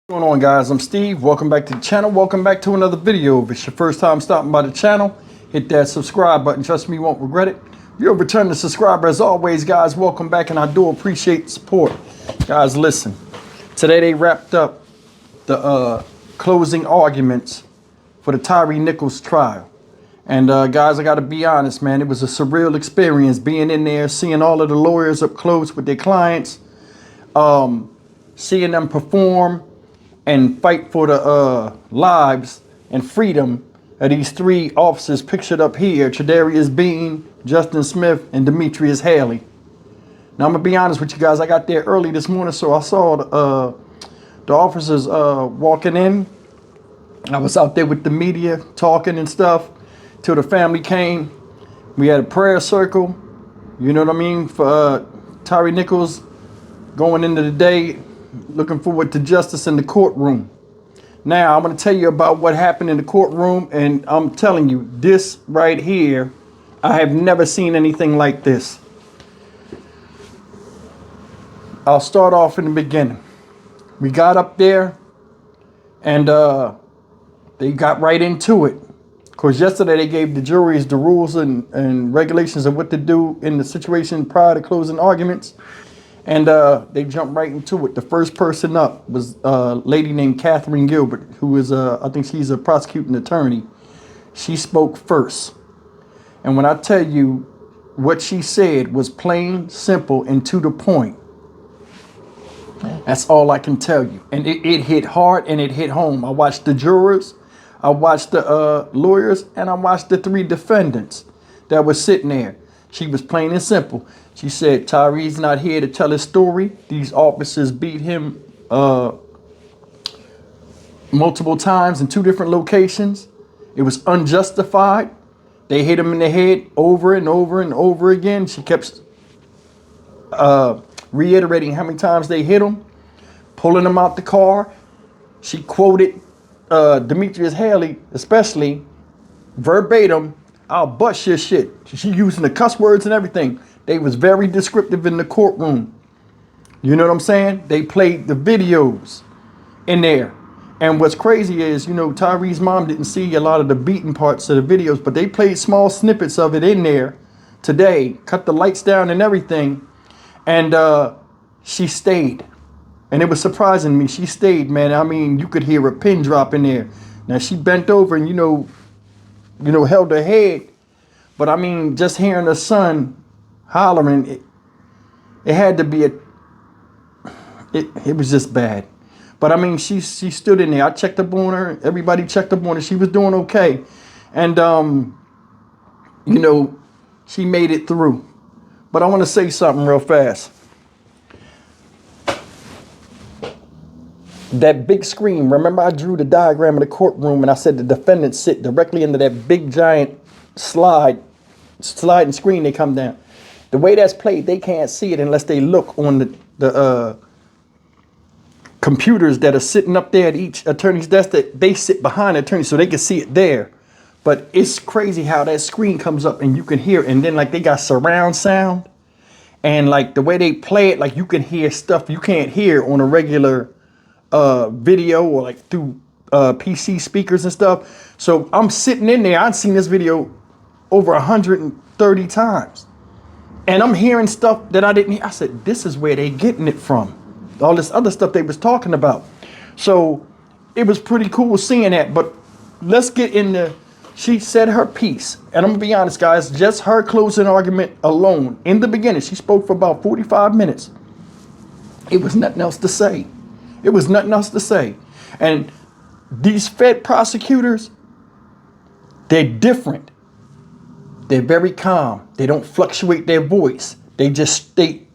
What's going on, guys? I'm Steve. Welcome back to the channel. Welcome back to another video. If it's your first time stopping by the channel, hit that subscribe button. Trust me, you won't regret it. If you're a returning subscriber, as always, guys, welcome back, and I do appreciate the support. Guys, listen. Today they wrapped up the closing arguments for the Tyre Nichols trial. And guys, I got to be honest, man, it was a surreal experience being in there, seeing all of the lawyers up close with their clients, seeing them perform and fight for the lives and freedom of these three officers pictured up here: Tredarius Bean, Justin Smith, and Demetrius Haley. Now I'm gonna be honest with you guys. I got there early this morning, so I saw the officers walking in. I was out there with the media talking and stuff till the family came. We had a prayer circle, you know what I mean, for Tyre Nichols going into the day. Looking forward to justice in the courtroom. Now, I'm going to tell you about what happened in the courtroom, and I'm telling you, this right here, I have never seen anything like this. I'll start off in the beginning. We got up there, and they got right into it. Of course, yesterday they gave the juries the rules and regulations of what to do in the situation prior to closing arguments. And they jumped right into it. The first person up was a lady named Catherine Gilbert, who is, I think she's a prosecuting attorney. She spoke first. And when I tell you what she said was plain, simple, and to the point, that's all I can tell you. And it hit hard and it hit home. I watched the jurors, I watched the lawyers, and I watched the three defendants that were sitting there. She was plain and simple. She said, Tyre's not here to tell his story. These officers beat him multiple times in two different locations. It was unjustified. They hit him in the head over and over and over again. She kept reiterating how many times they hit him, pulling him out the car. She quoted Demetrius Haley, especially verbatim, "I'll bust your shit." She using the cuss words and everything. They was very descriptive in the courtroom. You know what I'm saying? They played the videos in there. And what's crazy is, you know, Tyre's mom didn't see a lot of the beaten parts of the videos, but they played small snippets of it in there today, cut the lights down and everything. And she stayed. And it was surprising me. She stayed, man. I mean, you could hear a pin drop in there. Now she bent over and, you know, held her head. But I mean, just hearing her son hollering, it had to be it was just bad. But I mean, she stood in there. I checked up on her. Everybody checked up on her. She was doing okay. And, you know, she made it through. But I want to say something real fast. That big screen, remember I drew the diagram of the courtroom and I said the defendants sit directly into that big giant sliding screen they come down. The way that's played, they can't see it unless they look on the computers that are sitting up there at each attorney's desk, that they sit behind the attorney so they can see it there. But it's crazy how that screen comes up and you can hear it. And then like they got surround sound, and like the way they play it, like you can hear stuff you can't hear on a regular video or like through PC speakers and stuff. So I'm sitting in there. I've seen this video over 130 times. And I'm hearing stuff that I didn't hear. I said, this is where they getting it from. All this other stuff they was talking about. So it was pretty cool seeing that. But let's get into, she said her piece. And I'm going to be honest, guys, just her closing argument alone. In the beginning, she spoke for about 45 minutes. It was nothing else to say. It was nothing else to say. And these Fed prosecutors, they're different. They're very calm. They don't fluctuate their voice. They just state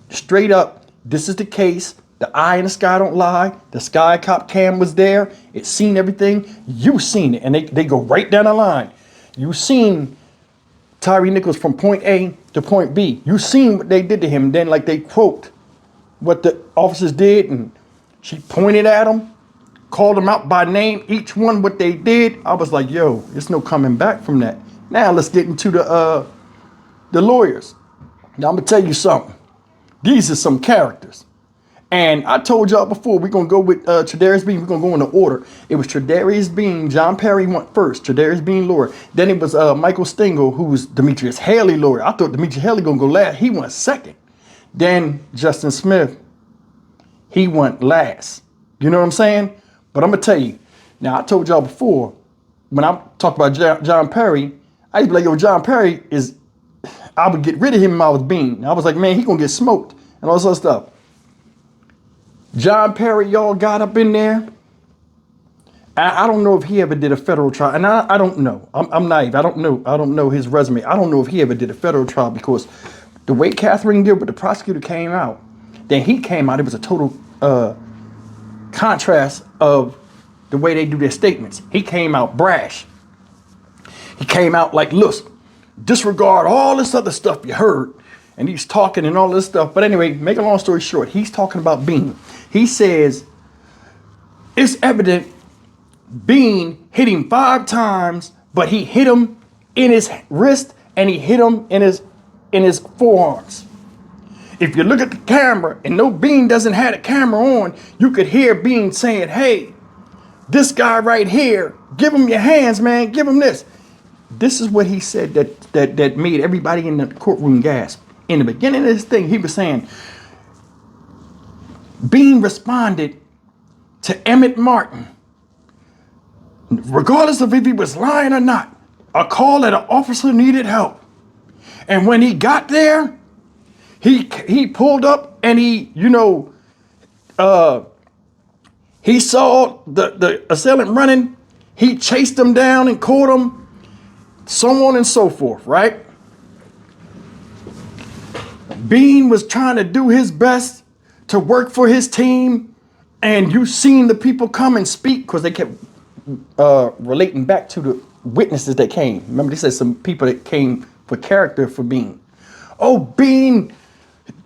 straight up, this is the case. The eye in the sky don't lie. The sky cop cam was there. It seen everything. You seen it. And they go right down the line. You seen Tyre Nichols from point A to point B. You seen what they did to him. And then like they quote what the officers did, and she pointed at them, called them out by name, each one what they did. I was like, yo, there's no coming back from that. Now let's get into the lawyers. Now I'm gonna tell you something. These are some characters. And I told y'all before, we're going to go with Tredarius Bean. We're going to go in the order. It was Tredarius Bean. John Perry went first. Tredarius Bean lawyer. Then it was Michael Stengel, who was Demetrius Haley lawyer. I thought Demetrius Haley going to go last. He went second. Then Justin Smith, he went last. You know what I'm saying? But I'm going to tell you. Now, I told y'all before, when I talked about John Perry, I used to be like, yo, John Perry is, I would get rid of him if I was Bean. I was like, man, he going to get smoked and all this other stuff. John Perry, y'all got up in there. I don't know if he ever did a federal trial. And I don't know. I'm naive. I don't know his resume. I don't know if he ever did a federal trial, because the way Catherine Gilbert, the prosecutor, came out, then he came out, it was a total contrast of the way they do their statements. He came out brash. He came out like, look, disregard all this other stuff you heard. And he's talking and all this stuff. But anyway, make a long story short, he's talking about Bean. He says, it's evident Bean hit him 5 times, but he hit him in his wrist and he hit him in his forearms. If you look at the camera and no Bean doesn't have the camera on, you could hear Bean saying, hey, this guy right here, give him your hands, man, give him this. This is what he said that made everybody in the courtroom gasp. In the beginning of this thing, he was saying, Bean responded to Emmett Martin, regardless of if he was lying or not, a call that an officer needed help. And when he got there, he pulled up and he saw the assailant running. He chased him down and caught him, so on and so forth, right? Bean was trying to do his best to work for his team, and you seen the people come and speak, because they kept relating back to the witnesses that came. Remember, they said some people that came for character for Bean. Oh, Bean,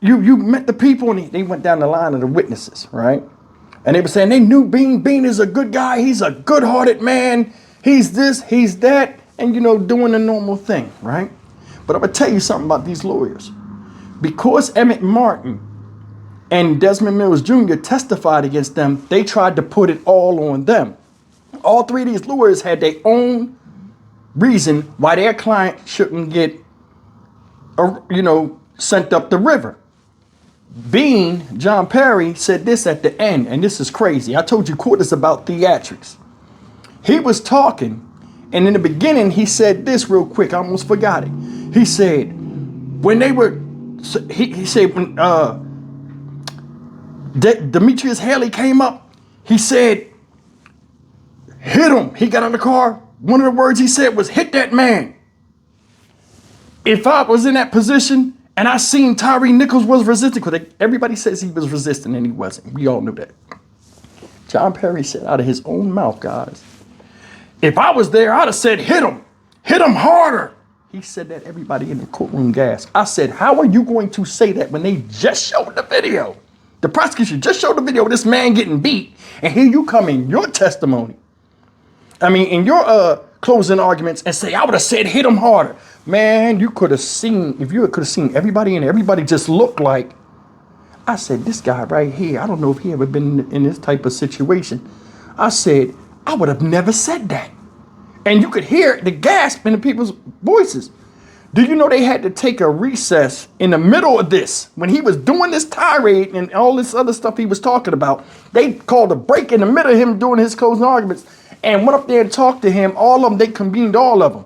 you met the people, and they went down the line of the witnesses, right? And they were saying they knew Bean. Bean is a good guy. He's a good-hearted man. He's this, he's that, and doing the normal thing, right? But I'm gonna tell you something about these lawyers. Because Emmett Martin and Desmond Mills Jr. testified against them, they tried to put it all on them. All 3 of these lawyers had their own reason why their client shouldn't get, sent up the river. Bean, John Perry, said this at the end, and this is crazy. I told you court is about theatrics. He was talking, and in the beginning, he said this real quick. I almost forgot it. He said, when they were, he said, when Demetrius Haley came up, he said, hit him. He got out of the car. One of the words he said was, hit that man. If I was in that position and I seen Tyre Nichols was resisting, because everybody says he was resisting and he wasn't. We all knew that. John Perry said out of his own mouth, guys, if I was there, I'd have said, hit him harder. He said that, everybody in the courtroom gasped. I said, how are you going to say that when they just showed the video? The prosecution just showed the video of this man getting beat, and here you come in your testimony. I mean, in your closing arguments, and say, I would have said hit him harder. Man, you could have seen, if you could have seen everybody, and everybody just looked like, I said, this guy right here, I don't know if he ever been in this type of situation. I said, I would have never said that. And you could hear the gasp in the people's voices. Do you know they had to take a recess in the middle of this? When he was doing this tirade and all this other stuff he was talking about, they called a break in the middle of him doing his closing arguments and went up there and talked to him. All of them, they convened all of them.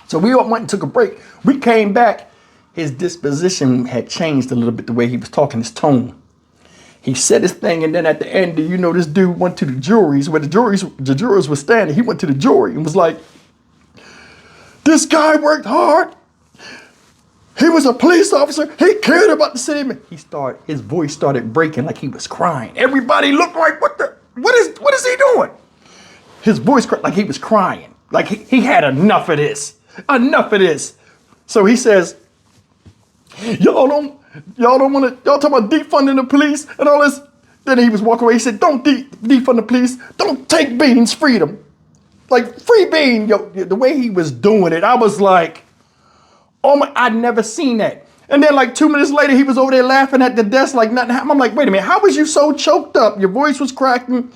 So we all went and took a break. We came back. His disposition had changed a little bit, the way he was talking, his tone. He said his thing, and then at the end, this dude went to the juries, where the jurors were standing. He went to the jury and was like, this guy worked hard. He was a police officer. He cared about the city. His voice started breaking like he was crying. Everybody looked like, what is he doing? His voice cracked like he was crying. Like he had enough of this. Enough of this. So he says, y'all don't want to, y'all talking about defunding the police and all this. Then he was walking away. He said, don't defund the police. Don't take Bean's freedom. Like, free Bean. Yo, the way he was doing it, I was like, oh my, I'd never seen that. And then like 2 minutes later, he was over there laughing at the desk like nothing happened. I'm like, wait a minute, how was you so choked up? Your voice was cracking.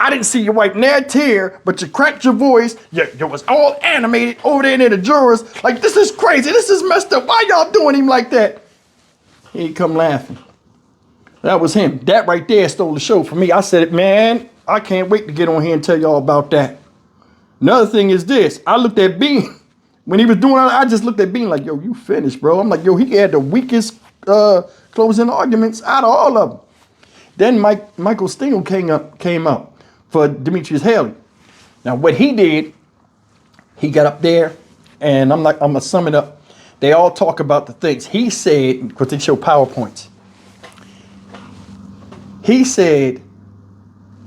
I didn't see you wipe near a tear, but you cracked your voice. You was all animated over there in the jurors. Like, this is crazy. This is messed up. Why y'all doing him like that? He come laughing. That was him. That right there stole the show for me. I said, man, I can't wait to get on here and tell y'all about that. Another thing is this. I looked at Bean. When he was doing it, I just looked at Bean like, yo, you finished, bro. I'm like, yo, he had the weakest closing arguments out of all of them. Then Michael Stingle came up for Demetrius Haley. Now, what he did, he got up there, and I'm going to sum it up. They all talk about the things. He said, because they show PowerPoints. He said,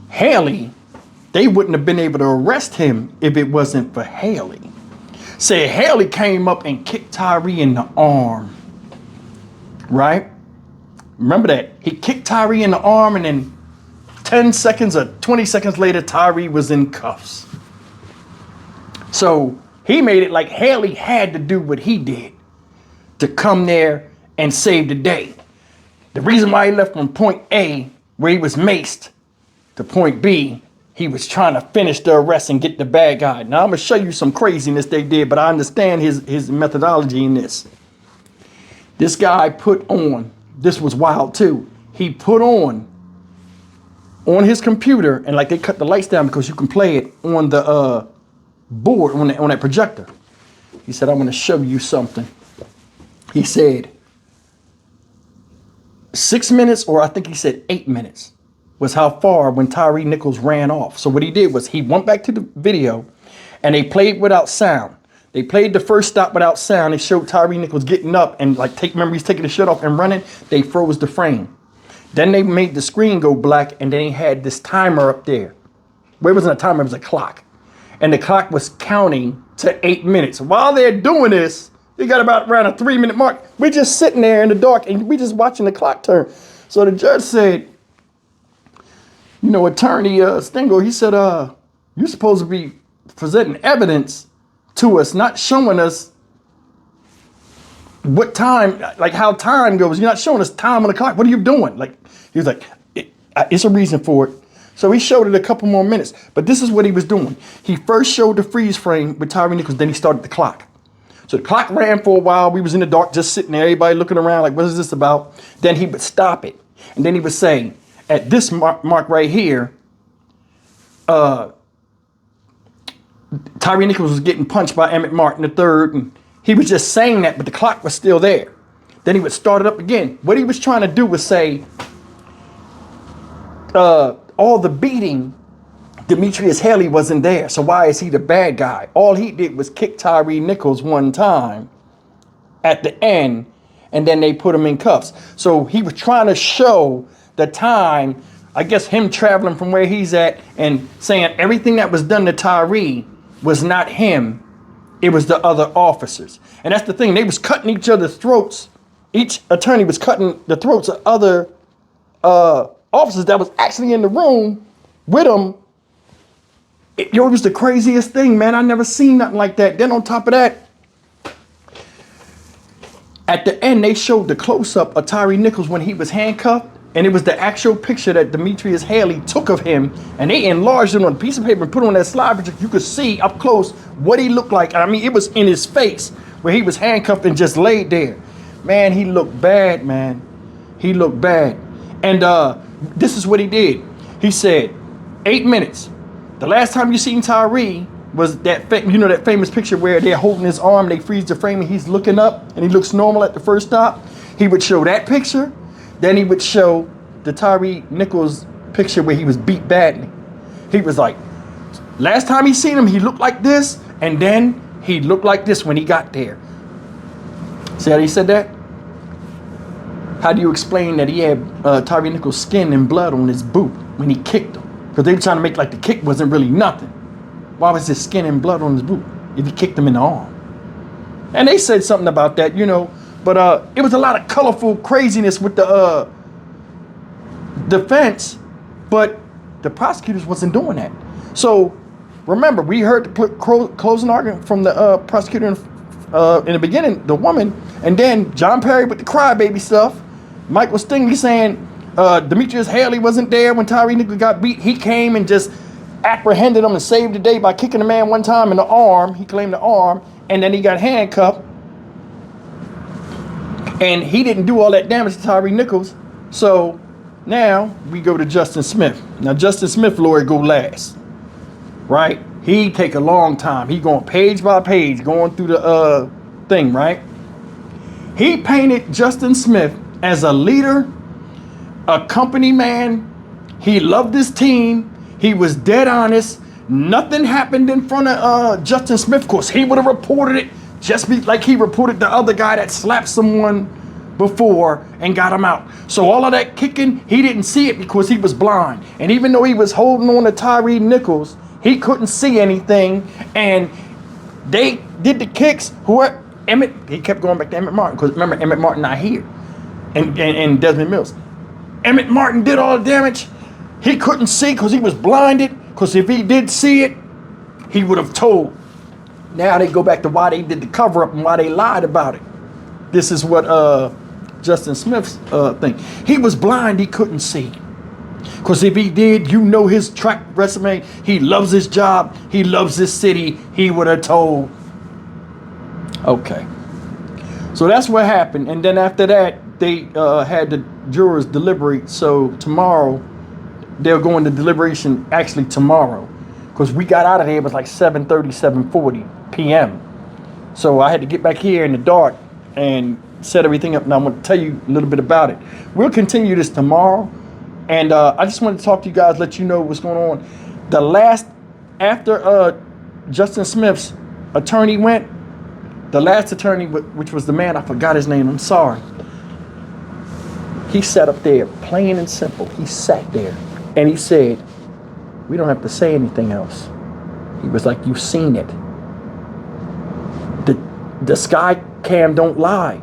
Haley, they wouldn't have been able to arrest him if it wasn't for Haley. Said Haley came up and kicked Tyre in the arm. Right? Remember that. He kicked Tyre in the arm, and then 10 seconds or 20 seconds later, Tyre was in cuffs. So he made it like Haley had to do what he did to come there and save the day. The reason why he left from point A, where he was maced, to point B, he was trying to finish the arrest and get the bad guy. Now I'm gonna show you some craziness they did, but I understand his methodology in this. This guy put on, this was wild too. He put on his computer, and like they cut the lights down because you can play it on the board, on that projector. He said, I'm gonna show you something. He said 6 minutes, or I think he said 8 minutes, was how far when Tyre Nichols ran off. So what he did was he went back to the video and they played without sound. They played the first stop without sound. They showed Tyre Nichols getting up and like remember he's taking the shirt off and running. They froze the frame. Then they made the screen go black, and then they had this timer up there. Well, it wasn't a timer, it was a clock. And the clock was counting to 8 minutes. While they're doing this, they got about around a 3 minute mark. We're just sitting there in the dark and we just watching the clock turn. So the judge said, you know, attorney Stingle, he said, you're supposed to be presenting evidence to us, not showing us what time, like how time goes. You're not showing us time on the clock. What are you doing? Like, he was like, it's a reason for it. So he showed it a couple more minutes, but this is what he was doing. He first showed the freeze frame with Tyre Nichols, then he started the clock. So the clock ran for a while. We was in the dark, just sitting there, everybody looking around like, what is this about? Then he would stop it. And then he would say, at this mark right here, Tyre Nichols was getting punched by Emmett Martin III, and he was just saying that, but the clock was still there. Then he would start it up again. What he was trying to do was say, all the beating, Demetrius Haley wasn't there, so why is he the bad guy? All he did was kick Tyre Nichols one time at the end, and then they put him in cuffs. So he was trying to show the time, I guess him traveling from where he's at and saying everything that was done to Tyre was not him, it was the other officers. And that's the thing, they was cutting each other's throats. Each attorney was cutting the throats of other officers that was actually in the room with them. It was the craziest thing, man. I never seen nothing like that. Then on top of that, at the end, they showed the close-up of Tyre Nichols when he was handcuffed, and it was the actual picture that Demetrius Haley took of him, and they enlarged it on a piece of paper and put it on that slide projector. You could see up close what he looked like. I mean, it was in his face where he was handcuffed and just laid there. Man, he looked bad, man. He looked bad. And this is what he did. He said, 8 minutes. The last time you seen Tyre was that, that famous picture where they're holding his arm, they freeze the frame, and he's looking up, and he looks normal at the first stop. He would show that picture. Then he would show the Tyre Nichols picture where he was beat badly. He was like, last time he seen him, he looked like this, and then he looked like this when he got there. See how he said that? How do you explain that he had Tyre Nichols' skin and blood on his boot when he kicked him? Because they were trying to make like the kick wasn't really nothing. Why was his skin and blood on his boot if he kicked him in the arm? And they said something about that, but it was a lot of colorful craziness with the defense, but the prosecutors wasn't doing that. So remember, we heard the closing argument from the prosecutor in the beginning, the woman, and then John Perry with the crybaby stuff. Michael Stingley saying Demetrius Haley wasn't there when Tyre Nichols got beat. He came and just apprehended him and saved the day by kicking the man one time in the arm. He claimed the arm, and then he got handcuffed. And he didn't do all that damage to Tyre Nichols. So now we go to Justin Smith. Now Justin Smith lawyer go last, right? He take a long time. He going page by page, going through the thing, right? He painted Justin Smith as a leader, a company man. He loved his team. He was dead honest. Nothing happened in front of Justin Smith. Of course, he would have reported it just like he reported the other guy that slapped someone before and got him out. So all of that kicking, he didn't see it because he was blind. And even though he was holding on to Tyre Nichols, he couldn't see anything. And they did the kicks. He kept going back to Emmett Martin, because remember, Emmett Martin not here. And Desmond Mills. Emmett Martin did all the damage. He couldn't see because he was blinded. Because if he did see it, he would have told. Now they go back to why they did the cover up and why they lied about it. This is what Justin Smith's thing. He was blind, he couldn't see. Because if he did, you know his track resume. He loves his job. He loves his city. He would have told. Okay. So that's what happened. And then after that, they had the jurors deliberate. So tomorrow, they're going to deliberation actually tomorrow. Because we got out of there, it was like 7:30, 7:40 p.m. So I had to get back here in the dark and set everything up. Now I'm going to tell you a little bit about it. We'll continue this tomorrow. And I just wanted to talk to you guys, let you know what's going on. After Justin Smith's attorney went, the last attorney, which was the man, I forgot his name, I'm sorry. He sat up there, plain and simple. He sat there and he said, we don't have to say anything else. He was like, you've seen it. The sky cam don't lie.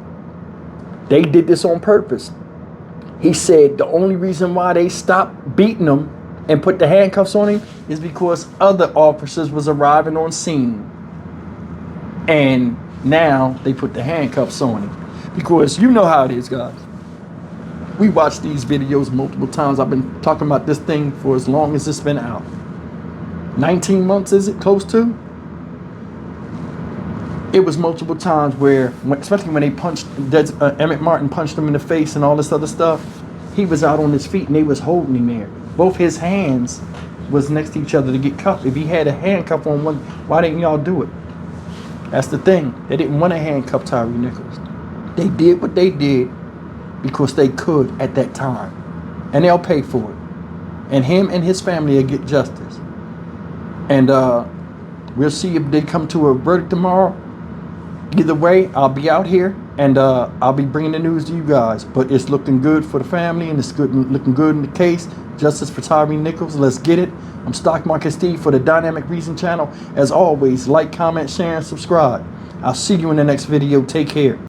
They did this on purpose. He said the only reason why they stopped beating him and put the handcuffs on him is because other officers was arriving on scene. And now they put the handcuffs on him. Because you know how it is, guys. We watched these videos multiple times. I've been talking about this thing for as long as it's been out. 19 months, is it? Close to? It was multiple times where, especially when they punched, Emmett Martin punched him in the face and all this other stuff, he was out on his feet and they was holding him there. Both his hands was next to each other to get cuffed. If he had a handcuff on one, why didn't y'all do it? That's the thing. They didn't want to handcuff Tyre Nichols. They did what they did because they could at that time. And they'll pay for it. And him and his family will get justice. And we'll see if they come to a verdict tomorrow. Either way, I'll be out here and I'll be bringing the news to you guys. But it's looking good for the family and it's looking good in the case. Justice for Tyre Nichols. Let's get it. I'm Stock Market Steve for the Dynamic Reason channel. As always, like, comment, share, and subscribe. I'll see you in the next video. Take care.